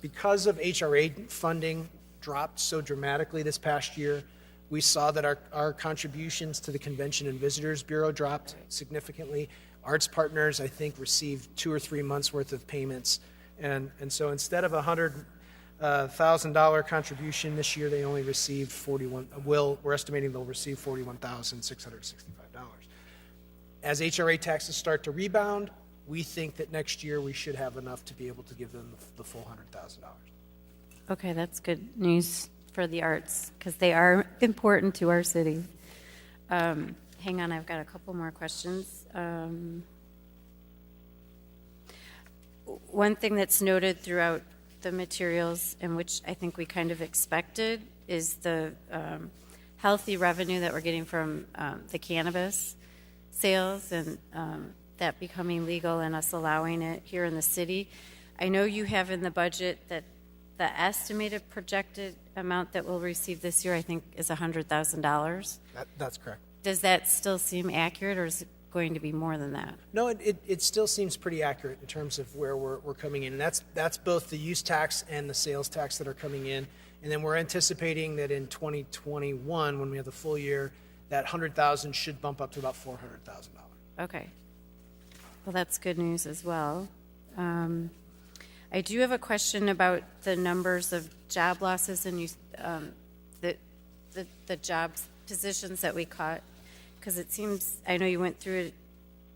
Because of HRA funding dropped so dramatically this past year, we saw that our contributions to the Convention and Visitors Bureau dropped significantly. Arts Partners, I think, received 2 or 3 months worth of payments. And so instead of a $100,000 contribution this year, they only received we're estimating they'll receive $41,665. As HRA taxes start to rebound, we think that next year we should have enough to be able to give them the full $100,000. Okay, that's good news for the arts, because they are important to our city. Hang on, I've got a couple more questions. One thing that's noted throughout the materials, and which I think we kind of expected, is the healthy revenue that we're getting from the cannabis sales, and that becoming legal and us allowing it here in the city. I know you have in the budget that the estimated projected amount that we'll receive this year, I think, is $100,000. That's correct. Does that still seem accurate, or is it going to be more than that? No, it still seems pretty accurate in terms of where we're coming in. And that's both the use tax and the sales tax that are coming in. And then we're anticipating that in 2021, when we have the full year, that $100,000 should bump up to about $400,000. Okay. Well, that's good news as well. I do have a question about the numbers of job losses and the jobs positions that we caught, because it seems, I know you went through it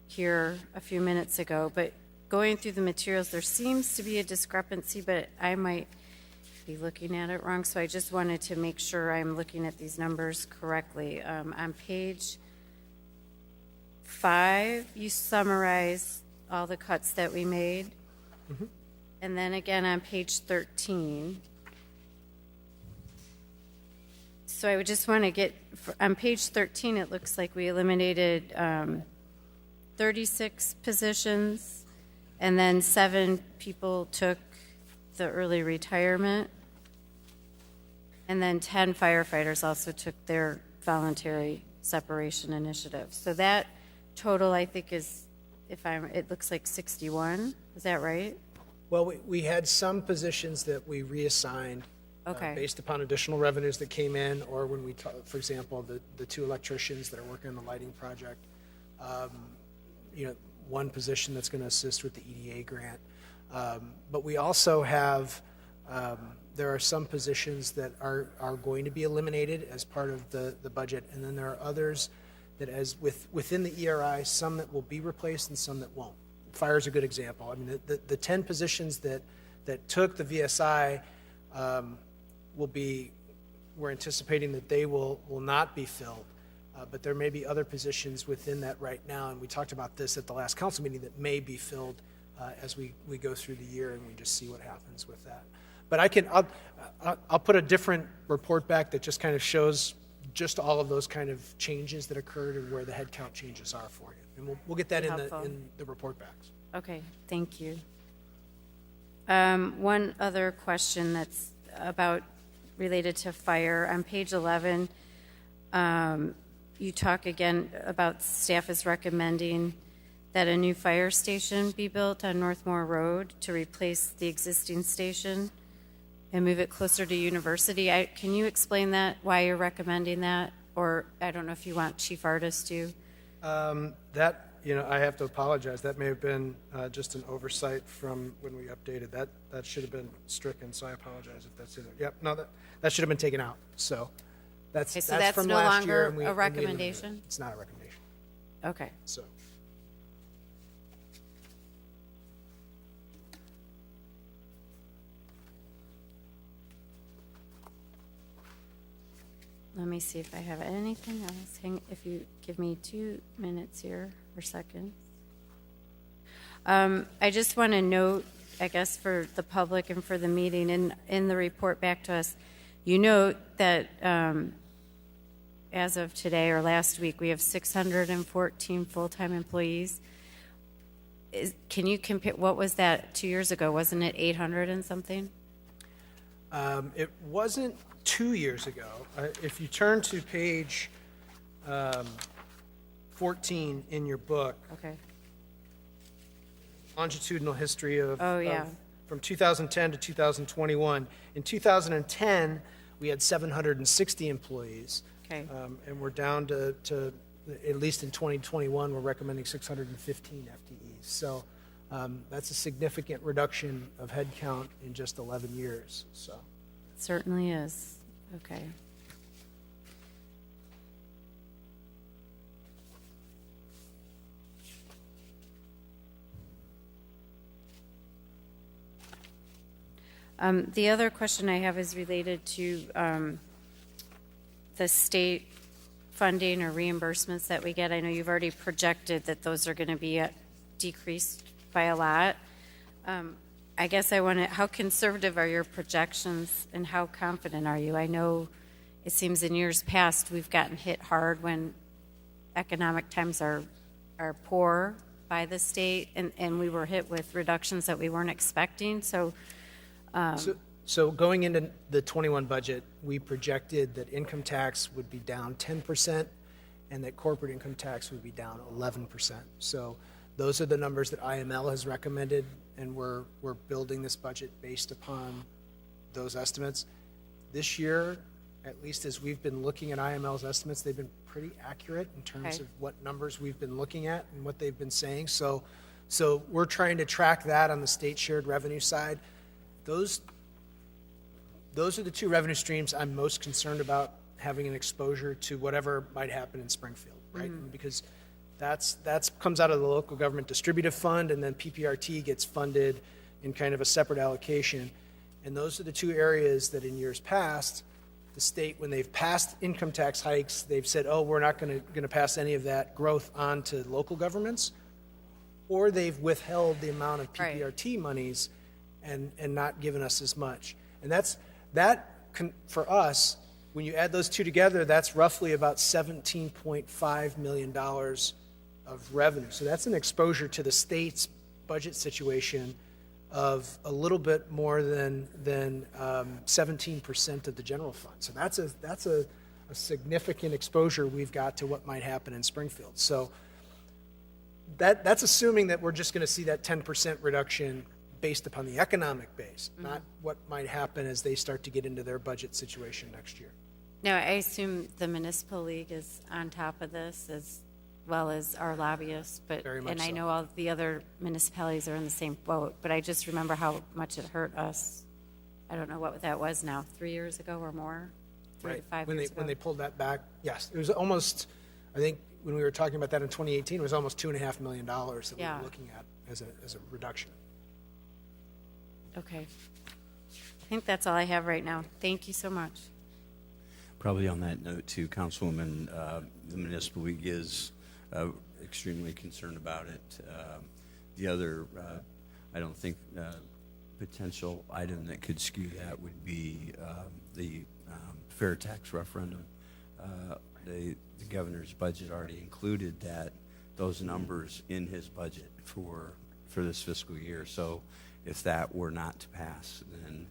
here a few minutes ago, but going through the materials, there seems to be a discrepancy, but I might be looking at it wrong, so I just wanted to make sure I'm looking at these numbers correctly. On page 5, you summarize all the cuts that we made. Mm-hmm. And then again on page 13. So I would just want to get, on page 13, it looks like we eliminated 36 positions, and then 7 people took the early retirement, and then 10 firefighters also took their voluntary separation initiative. So that total, I think, is, it looks like 61. Is that right? Well, we had some positions that we reassigned based upon additional revenues that came in, or when for example, the 2 electricians that are working on the lighting project, one position that's going to assist with the EDA grant. But we also have, there are some positions that are going to be eliminated as part of the budget, and then there are others that within the ERI, some that will be replaced and some that won't. Fire is a good example. I mean, the 10 positions that took the VSI we're anticipating that they will not be filled, but there may be other positions within that right now, and we talked about this at the last council meeting, that may be filled as we go through the year, and we just see what happens with that. But I'll put a different report back that just kind of shows just all of those kind of changes that occurred and where the headcount changes are for you. And we'll get that in the report backs. Okay, thank you. One other question that's related to fire. On page 11, you talk again about staff is recommending that a new fire station be built on Northmore Road to replace the existing station and move it closer to University. Can you explain that, why you're recommending that? Or I don't know if you want Chief Artist to. I have to apologize. That may have been just an oversight from when we updated that. That should have been stricken, so I apologize if that's in there. Yep, no, that should have been taken out. So that's from no last year. longer a recommendation? It's not a recommendation. Okay. So. let me see if I have anything else. If you give me 2 minutes here or seconds. I just want to note, I guess, for the public and for the meeting, in the report back to us, you note that as of today or last week, we have 614 full-time employees. Can you compare, what was that 2 years ago? Wasn't it 800 and something? It wasn't 2 years ago. If you turn to page 14 in your book, Okay. longitudinal history of, Oh, yeah. from 2010 to 2021. In 2010, we had 760 employees. Okay. And we're down to, at least in 2021, we're recommending 615 FTEs. So that's a significant reduction of headcount in just 11 years. So. It certainly is. Okay. The other question I have is related to the state funding or reimbursements that we get. I know you've already projected that those are going to be decreased by a lot. I guess I want to, how conservative are your projections and how confident are you? I know it seems in years past we've gotten hit hard when economic times are poor by the state, and we were hit with reductions that we weren't expecting. So going into the 21 budget, we projected that income tax would be down 10% and that corporate income tax would be down 11%. So those are the numbers that IML has recommended, and we're building this budget based upon those estimates. This year, at least as we've been looking at IML's estimates, they've been pretty accurate in terms of what numbers we've been looking at and what they've been saying. So we're trying to track that on the state shared revenue side. Those are the two revenue streams I'm most concerned about having an exposure to whatever might happen in Springfield, right? Because that's comes out of the local government distributive fund, and then PPRT gets funded in kind of a separate allocation. And those are the two areas that in years past, the state, when they've passed income tax hikes, they've said, oh, we're not going to pass any of that growth on to local governments, or they've withheld the amount of PPRT monies and not given us as much. And for us, when you add those two together, that's roughly about $17.5 million of revenue. So that's an exposure to the state's budget situation of a little bit more than 17% of the general fund. So that's a significant exposure we've got to what might happen in Springfield. So that's assuming that we're just going to see that 10% reduction based upon the economic base, not what might happen as they start to get into their budget situation next year. Now, I assume the municipal league is on top of this as well as our lobbyists, Very much and I so. know all the other municipalities are in the same boat, but I just remember how much it hurt us. I don't know what that was now, 3 years ago or more, 3 to 5 years ago. When they pulled that back, yes, it was almost, I think when we were talking about that in 2018, it was almost $2.5 million that we were looking at as a reduction. Okay. I think that's all I have right now. Thank you so much. Probably on that note too, Councilwoman, the municipal league is extremely concerned about it. The other, I don't think, potential item that could skew that would be the fair tax referendum. The governor's budget already included those numbers in his budget for this fiscal year. So if that were not to pass, then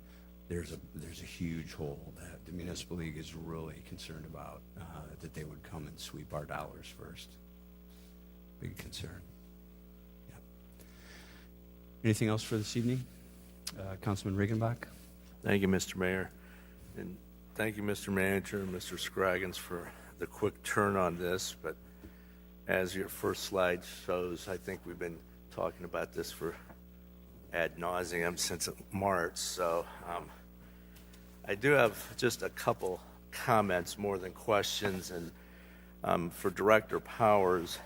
there's a huge hole that the municipal league is really concerned about, that they would come and sweep our dollars first. Big concern. Yep. Anything else for this evening? Councilman Regenbach? Thank you, Mr. Mayor. And thank you, Mr. Manager and Mr. Scroggins, for the quick turn on this. But as your first slide shows, I think we've been talking about this for ad nauseum since March. So I do have just a couple comments more than questions. And for Director Powers,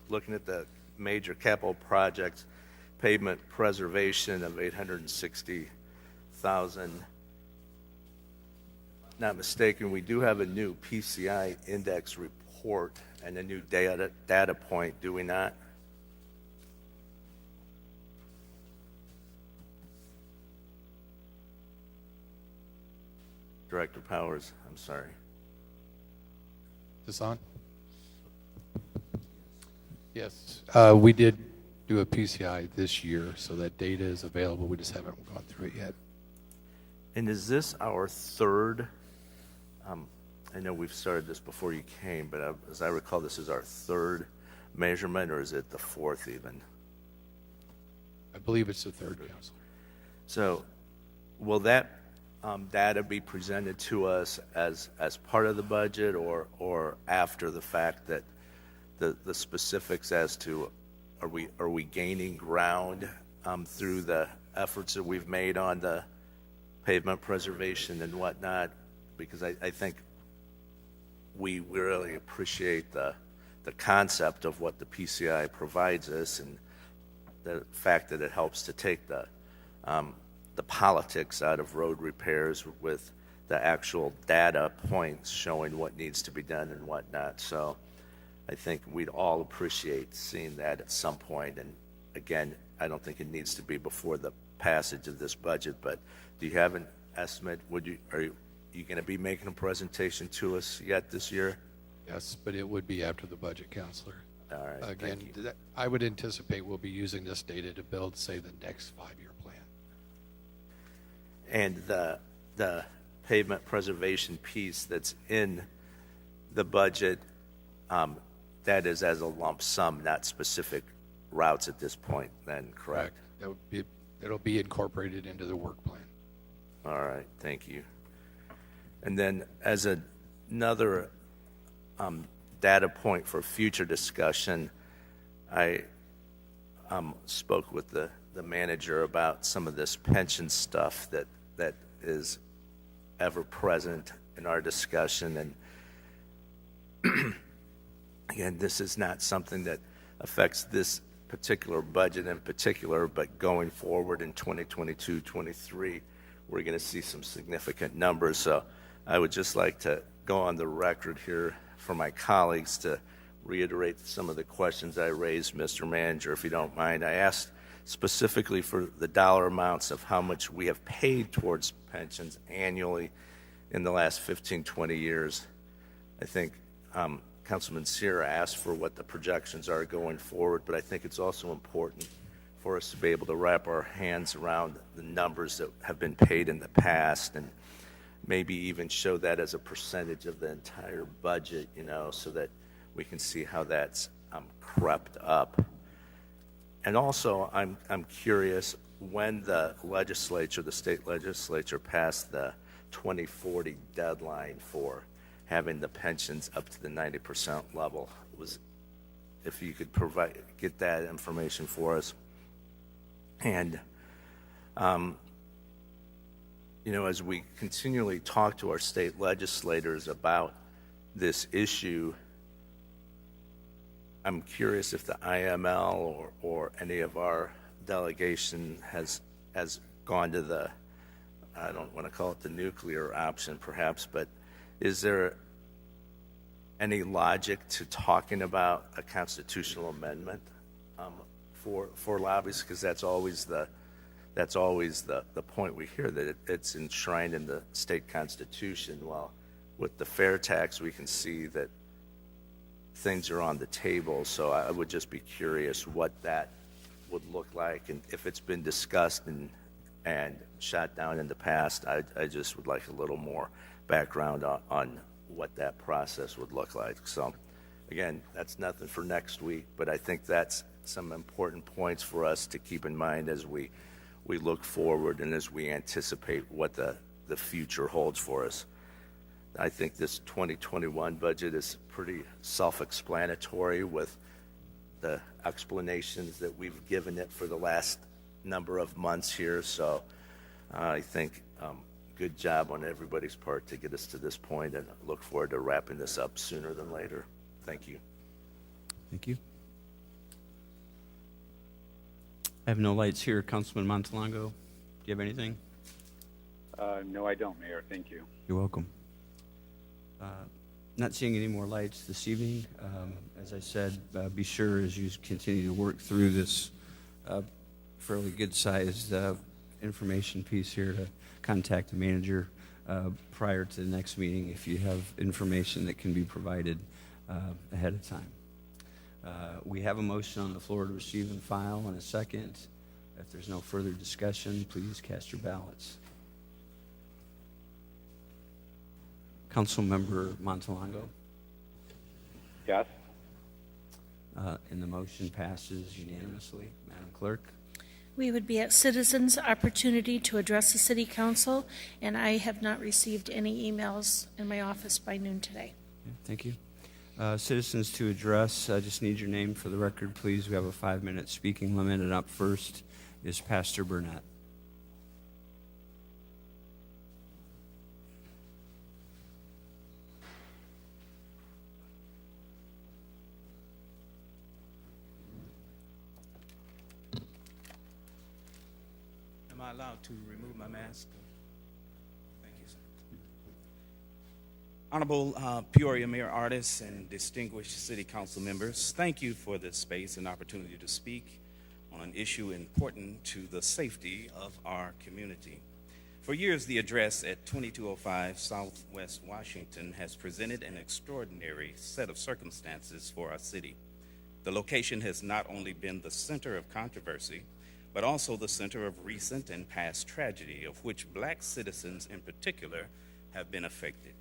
looking at the major capital projects, pavement preservation of $860,000. not mistaken, we do have a new PCI index report and a new data point, do we not? Director Powers, I'm sorry. Is this on? Yes, we did do a PCI this year, so that data is available. We just haven't gone through it yet. And is this our third? I know we've started this before you came, but as I recall, this is our third measurement, or is it the fourth even? I believe it's the third, Council. So will that data be presented to us as part of the budget or after the fact, that the specifics as to are we gaining ground through the efforts that we've made on the pavement preservation and whatnot? Because I think we really appreciate the concept of what the PCI provides us, and the fact that it helps to take the politics out of road repairs with the actual data points showing what needs to be done and whatnot. So I think we'd all appreciate seeing that at some point. And again, I don't think it needs to be before the passage of this budget, but do you have an estimate? Are you going to be making a presentation to us yet this year? Yes, but it would be after the budget, Counselor. All right. Again, thank you. I would anticipate we'll be using this data to build, say, the next 5-year plan. And the pavement preservation piece that's in the budget, that is as a lump sum, not specific routes at this point, then, correct? It'll be incorporated into the work plan. All right, thank you. And then as another data point for future discussion, I spoke with the manager about some of this pension stuff that is ever present in our discussion. And again, this is not something that affects this particular budget in particular, but going forward in 2022-23, we're going to see some significant numbers. So I would just like to go on the record here for my colleagues to reiterate some of the questions I raised, Mr. Manager, if you don't mind. I asked specifically for the dollar amounts of how much we have paid towards pensions annually in the last 15, 20 years. I think Councilman Sierra asked for what the projections are going forward, but I think it's also important for us to be able to wrap our hands around the numbers that have been paid in the past, and maybe even show that as a percentage of the entire budget, so that we can see how that's crept up. And also, I'm curious, when the state legislature passed the 2040 deadline for having the pensions up to the 90% level, if you could get that information for us. And as we continually talk to our state legislators about this issue, I'm curious if the IML or any of our delegation has gone to the, I don't want to call it the nuclear option perhaps, but is there any logic to talking about a constitutional amendment for lobbyists? Because that's always the point we hear, that it's enshrined in the state constitution. Well, with the fair tax, we can see that things are on the table. So I would just be curious what that would look like, and if it's been discussed and shot down in the past. I just would like a little more background on what that process would look like. So again, that's nothing for next week, but I think that's some important points for us to keep in mind as we look forward and as we anticipate what the future holds for us. I think this 2021 budget is pretty self-explanatory with the explanations that we've given it for the last number of months here. So I think good job on everybody's part to get us to this point, and look forward to wrapping this up sooner than later. Thank you. Thank you. I have no lights here. Councilman Montalongo, do you have anything? No, I don't, Mayor. Thank you. You're welcome. Not seeing any more lights this evening. As I said, be sure as you continue to work through this fairly good-sized information piece here to contact the manager prior to the next meeting if you have information that can be provided ahead of time. We have a motion on the floor to receive and file in a second. If there's no further discussion, please cast your ballots. Councilmember Montalongo. Yes. And the motion passes unanimously. Madam Clerk. We would be at citizens' opportunity to address the city council, and I have not received any emails in my office by noon today. Okay, thank you. Citizens to address, I just need your name for the record, please. We have a 5-minute speaking limit, and up first is Pastor Burnett. Am I allowed to remove my mask? Thank you, sir. Honorable Peoria Mayor Artis and distinguished city council members, thank you for this space and opportunity to speak on an issue important to the safety of our community. For years, the address at 2205 Southwest Washington has presented an extraordinary set of circumstances for our city. The location has not only been the center of controversy, but also the center of recent and past tragedy, of which black citizens in particular have been affected.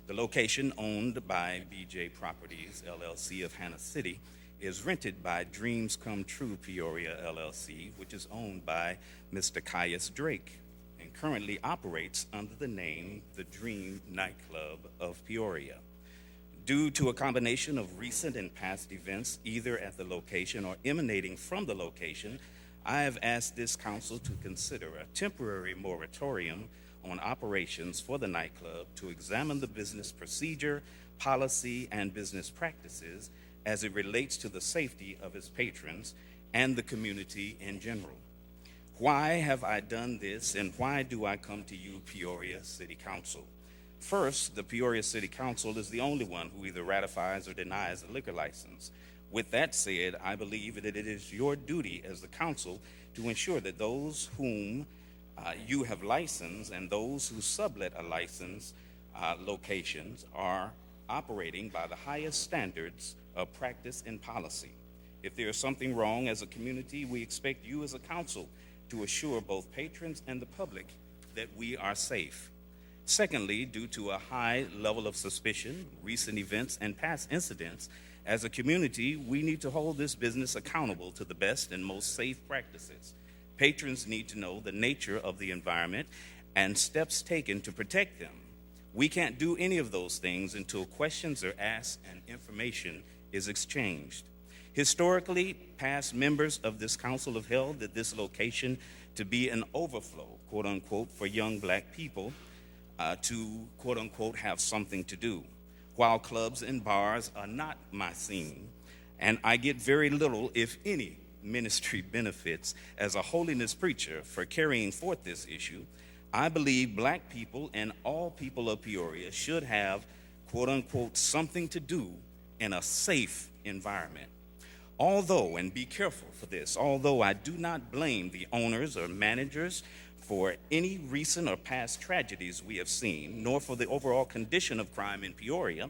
The location, owned by BJ Properties, LLC of Hannah City, is rented by Dreams Come True Peoria, LLC, which is owned by Mr. Caius Drake, and currently operates under the name The Dream Nightclub of Peoria. Due to a combination of recent and past events, either at the location or emanating from the location, I have asked this council to consider a temporary moratorium on operations for the nightclub to examine the business procedure, policy, and business practices as it relates to the safety of its patrons and the community in general. Why have I done this, and why do I come to you, Peoria City Council? First, the Peoria City Council is the only one who either ratifies or denies a liquor license. With that said, I believe that it is your duty as the council to ensure that those whom you have licensed and those who sublet a license locations are operating by the highest standards of practice and policy. If there is something wrong as a community, we expect you as a council to assure both patrons and the public that we are safe. Secondly, due to a high level of suspicion, recent events, and past incidents, as a community, we need to hold this business accountable to the best and most safe practices. Patrons need to know the nature of the environment and steps taken to protect them. We can't do any of those things until questions are asked and information is exchanged. Historically, past members of this council have held that this location to be an overflow, quote unquote, for young black people to, quote unquote, have something to do. While clubs and bars are not my scene, and I get very little, if any, ministry benefits as a holiness preacher for carrying forth this issue, I believe black people and all people of Peoria should have, quote unquote, something to do in a safe environment. Although, and be careful for this, although I do not blame the owners or managers for any recent or past tragedies we have seen, nor for the overall condition of crime in Peoria,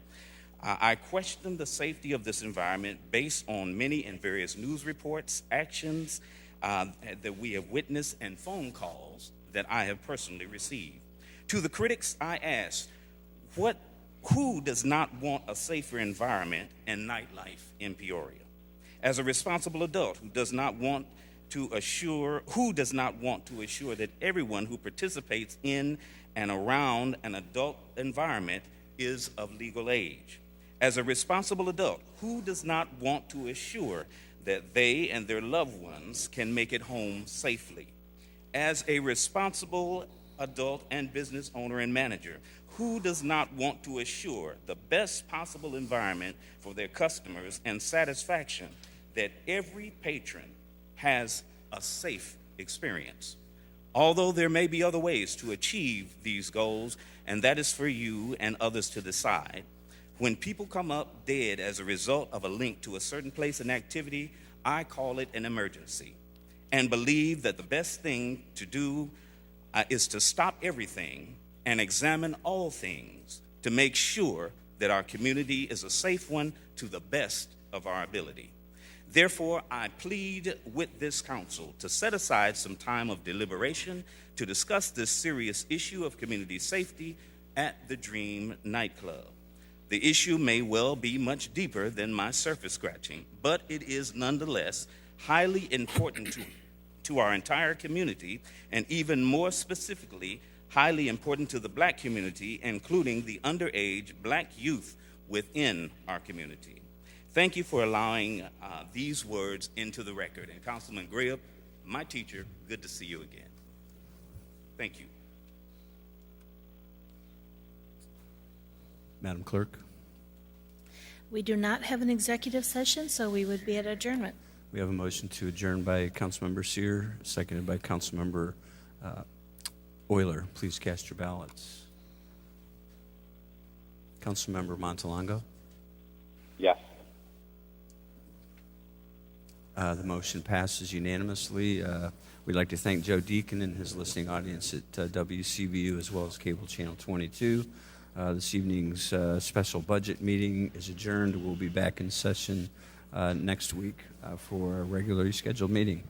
I question the safety of this environment based on many and various news reports, actions that we have witnessed, and phone calls that I have personally received. To the critics, I ask, who does not want a safer environment and nightlife in Peoria? As a responsible adult who does not want to assure that everyone who participates in and around an adult environment is of legal age? As a responsible adult, who does not want to assure that they and their loved ones can make it home safely? As a responsible adult and business owner and manager, who does not want to assure the best possible environment for their customers and satisfaction that every patron has a safe experience? Although there may be other ways to achieve these goals, and that is for you and others to decide, when people come up dead as a result of a link to a certain place and activity, I call it an emergency, and believe that the best thing to do is to stop everything and examine all things to make sure that our community is a safe one to the best of our ability. Therefore, I plead with this council to set aside some time of deliberation to discuss this serious issue of community safety at the Dream nightclub. The issue may well be much deeper than my surface scratching, but it is nonetheless highly important to our entire community, and even more specifically, highly important to the black community, including the underage black youth within our community. Thank you for allowing these words into the record. And Councilman Greb, my teacher, good to see you again. Thank you. Madam Clerk, We do not have an executive session, so we would be at adjournment. we have a motion to adjourn by Councilmember Sear, seconded by Councilmember Euler. Please cast your ballots. Councilmember Montalongo? Yes. The motion passes unanimously. We'd like to thank Joe Deacon and his listening audience at WCBU as well as Cable Channel 22. This evening's special budget meeting is adjourned. We'll be back in session next week for a regularly scheduled meeting.